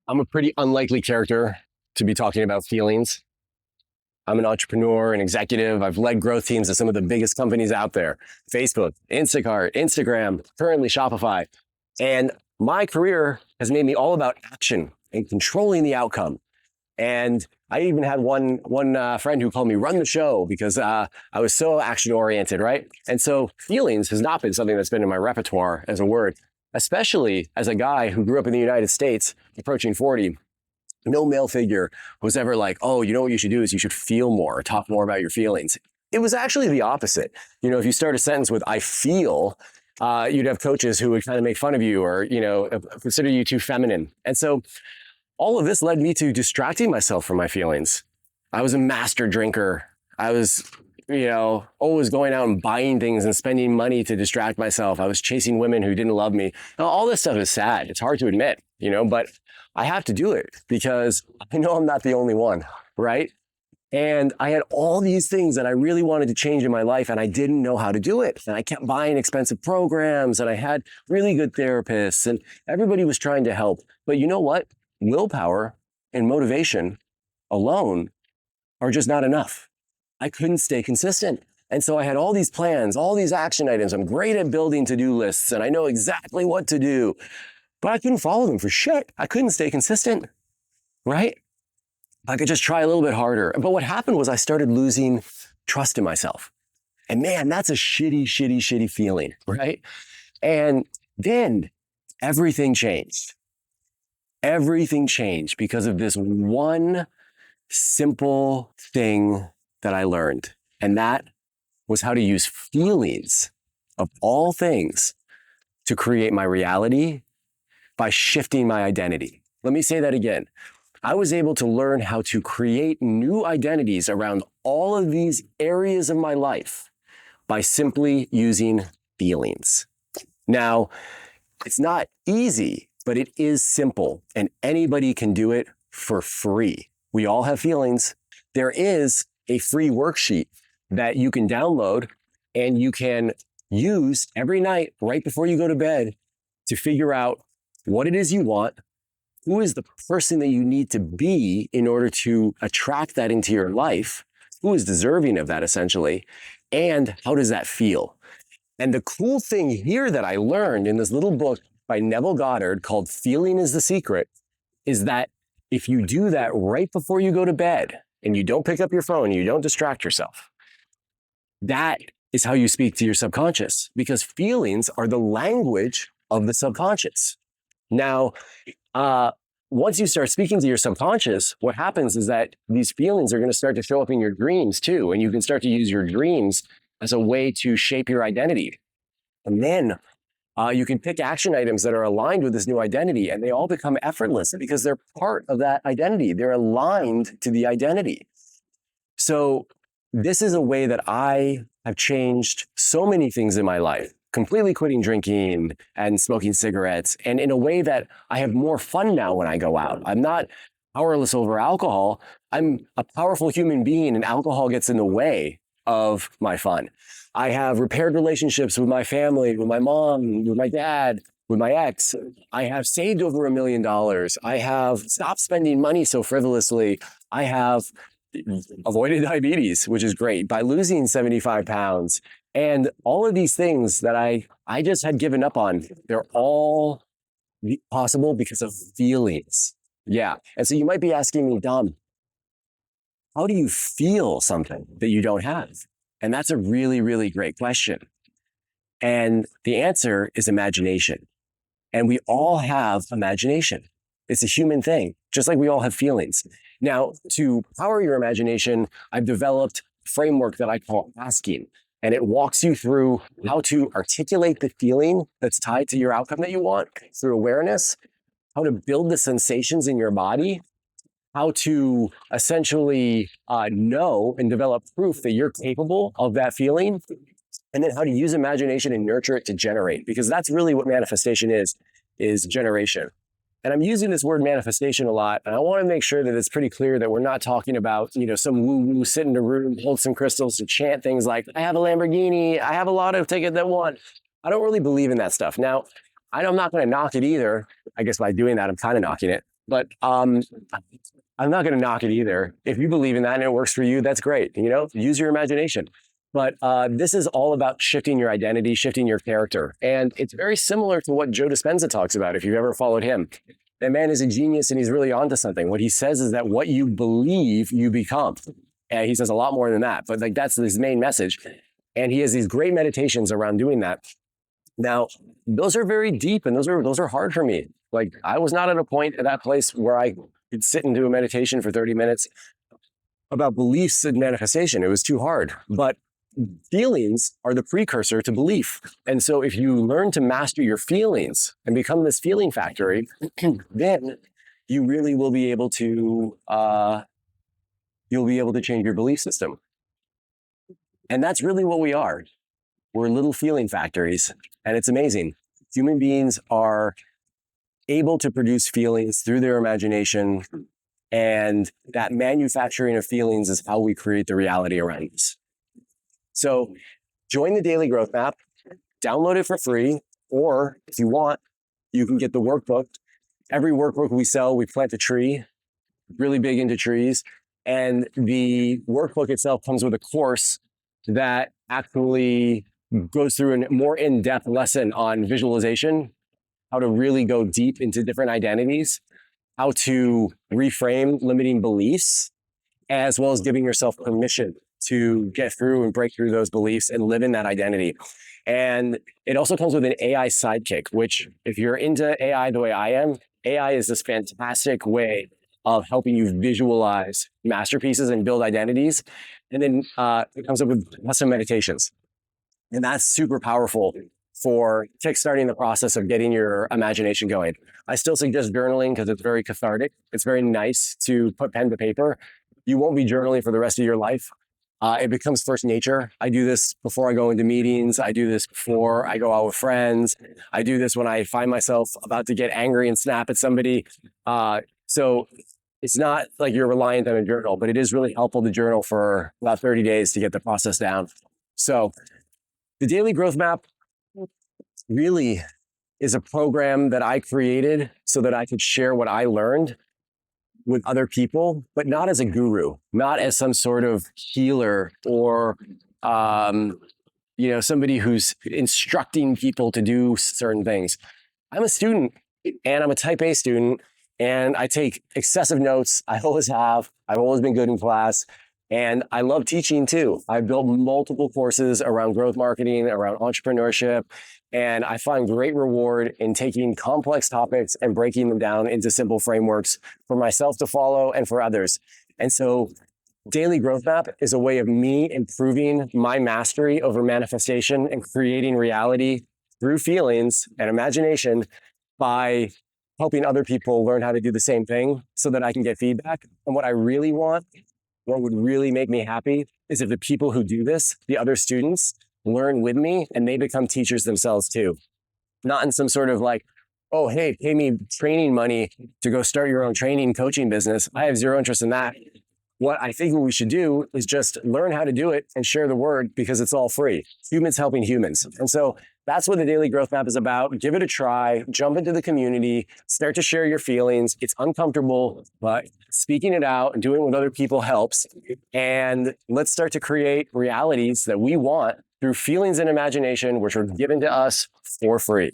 I'm a pretty unlikely character to be talking about feelings. I'm an entrepreneur, an executive. I've led growth teams at some of the biggest companies out there: Facebook, Instacart, Instagram, currently Shopify. And my career has made me all about action and controlling the outcome. And I even had one friend who called me "run the show" because I was so action oriented, right? And so feelings has not been something that's been in my repertoire as a word, especially as a guy who grew up in the United States, approaching 40. No male figure was ever like, "Oh, you know what you should do is you should feel more, or talk more about your feelings." It was actually the opposite. If you start a sentence with "I feel," you'd have coaches who would kind of make fun of you, or consider you too feminine. And so all of this led me to distracting myself from my feelings. I was a master drinker. I was, always going out and buying things and spending money to distract myself. I was chasing women who didn't love me. Now, all this stuff is sad. It's hard to admit, but I have to do it because I know I'm not the only one, right? And I had all these things that I really wanted to change in my life, and I didn't know how to do it. And I kept buying expensive programs, and I had really good therapists, and everybody was trying to help. But you know what? Willpower and motivation alone are just not enough. I couldn't stay consistent. And so I had all these plans, all these action items. I'm great at building to-do lists, and I know exactly what to do, but I couldn't follow them for shit. I couldn't stay consistent, right? I could just try a little bit harder. But what happened was I started losing trust in myself. And man, that's a shitty feeling, right? And then everything changed. Everything changed because of this one simple thing that I learned. And that was how to use feelings, of all things, to create my reality by shifting my identity. Let me say that again. I was able to learn how to create new identities around all of these areas of my life by simply using feelings. Now, it's not easy, but it is simple, and anybody can do it for free. We all have feelings. There is a free worksheet that you can download and you can use every night right before you go to bed to figure out what it is you want, who is the person that you need to be in order to attract that into your life, who is deserving of that essentially, and how does that feel? And the cool thing here that I learned in this little book by Neville Goddard called "Feeling is the Secret" is that if you do that right before you go to bed and you don't pick up your phone, you don't distract yourself, that is how you speak to your subconscious, because feelings are the language of the subconscious. Now, once you start speaking to your subconscious, what happens is that these feelings are going to start to show up in your dreams too, and you can start to use your dreams as a way to shape your identity. And then you can pick action items that are aligned with this new identity, and they all become effortless because they're part of that identity. They're aligned to the identity. So this is a way that I have changed so many things in my life, completely quitting drinking and smoking cigarettes, and in a way that I have more fun now when I go out. I'm not powerless over alcohol. I'm a powerful human being, and alcohol gets in the way of my fun. I have repaired relationships with my family, with my mom, with my dad, with my ex. I have saved over $1 million. I have stopped spending money so frivolously. I have avoided diabetes, which is great, by losing 75 pounds. And all of these things that I just had given up on, they're all possible because of feelings. Yeah. And so you might be asking me, Dom, how do you feel something that you don't have? And that's a really great question. And the answer is imagination. And we all have imagination. It's a human thing, just like we all have feelings. Now, to power your imagination, I've developed a framework that I call asking. And it walks you through how to articulate the feeling that's tied to your outcome that you want through awareness, how to build the sensations in your body, how to essentially know and develop proof that you're capable of that feeling, and then how to use imagination and nurture it to generate, because that's really what manifestation is generation. And I'm using this word manifestation a lot, and I want to make sure that it's pretty clear that we're not talking about, some woo-woo, sit in a room, hold some crystals and chant things like, I have a Lamborghini, I have a lotto ticket that won. I don't really believe in that stuff. Now, I'm not going to knock it either. I guess by doing that, I'm kind of knocking it. But I'm not going to knock it either. If you believe in that and it works for you, that's great. Use your imagination. But this is all about shifting your identity, shifting your character. And it's very similar to what Joe Dispenza talks about, if you've ever followed him. That man is a genius and he's really onto something. What he says is that what you believe, you become. And he says a lot more than that, but like that's his main message. And he has these great meditations around doing that. Now, those are very deep and those are hard for me. Like I was not at a point at that place where I could sit and do a meditation for 30 minutes about beliefs and manifestation. It was too hard. But feelings are the precursor to belief. And so if you learn to master your feelings and become this feeling factory, then you really will be able to change your belief system. And that's really what we are. We're little feeling factories, and it's amazing. Human beings are able to produce feelings through their imagination, and that manufacturing of feelings is how we create the reality around us. So join the Daily Growth Map, download it for free, or if you want, you can get the workbook. Every workbook we sell, we plant a tree, really big into trees. And the workbook itself comes with a course that actually goes through a more in-depth lesson on visualization, how to really go deep into different identities, how to reframe limiting beliefs, as well as giving yourself permission to get through and break through those beliefs and live in that identity. And it also comes with an AI sidekick, which if you're into AI the way I am, AI is this fantastic way of helping you visualize masterpieces and build identities. And then it comes up with custom meditations. And that's super powerful for kickstarting the process of getting your imagination going. I still suggest journaling because it's very cathartic. It's very nice to put pen to paper. You won't be journaling for the rest of your life. It becomes first nature. I do this before I go into meetings. I do this before I go out with friends. I do this when I find myself about to get angry and snap at somebody. So it's not like you're reliant on a journal, but it is really helpful to journal for about 30 days to get the process down. So the Daily Growth Map really is a program that I created so that I could share what I learned with other people, but not as a guru, not as some sort of healer or, somebody who's instructing people to do certain things. I'm a student and I'm a type A student and I take excessive notes. I always have. I've always been good in class. And I love teaching too. I've built multiple courses around growth marketing, around entrepreneurship, and I find great reward in taking complex topics and breaking them down into simple frameworks for myself to follow and for others. And so Daily Growth Map is a way of me improving my mastery over manifestation and creating reality through feelings and imagination by helping other people learn how to do the same thing so that I can get feedback. And what I really want, what would really make me happy is if the people who do this, the other students, learn with me and they become teachers themselves too. Not in some sort of like, oh, hey, pay me training money to go start your own training coaching business. I have zero interest in that. What I think we should do is just learn how to do it and share the word because it's all free. Humans helping humans. And so that's what the Daily Growth Map is about. Give it a try, jump into the community, start to share your feelings. It's uncomfortable, but speaking it out and doing it with other people helps. And let's start to create realities that we want through feelings and imagination, which are given to us for free.